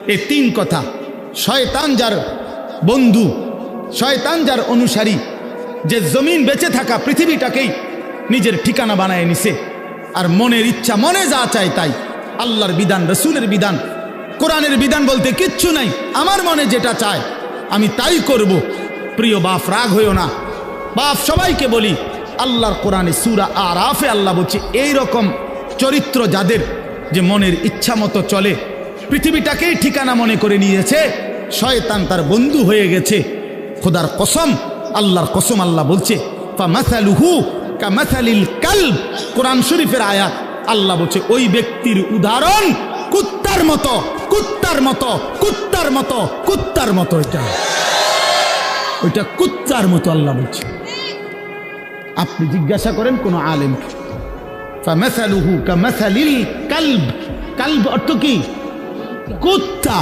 এই তিন কথা। শয়তান যার বন্ধু, শয়তান যার অনুসারী, যে জমিন বেঁচে থাকা পৃথিবীটাকেই নিজের ঠিকানা বানায় নিছে, আর মনের ইচ্ছা, মনে যা চায় তাই। আল্লাহর বিধান, রসুলের বিধান, কোরআনের বিধান বলতে কিচ্ছু নাই। আমার মনে যেটা চায় আমি তাই করব। প্রিয় বাপ, রাগ হইও না। বাপ, সবাইকে বলি, আল্লাহর কোরআনে সূরা আরাফে আল্লাহ বলছে এই রকম চরিত্র যাদের, যে মনের ইচ্ছা মতো চলে, পৃথিবীটাকেই ঠিকানা মনে করে নিয়েছে, শয়তান তার বন্ধু হয়ে গেছে। খোদার কসম, আল্লাহর কসম, আল্লাহ বলছে ফামাসালুহু কামাসালিল কালব। কোরআন শরীফের আয়াত। আল্লাহ বলছে ওই ব্যক্তির উদাহরণ কুত্তার মতো, কুত্তার মতো, কুত্তার মতো, কুত্তার মতো। ওইটা কুত্তার মতো আল্লাহ বলছে। আপনি জিজ্ঞাসা করেন কোন আলেম, ফামাসালুহু কামাসালিল কালব। কালব অর্থ কি? কুত্তা।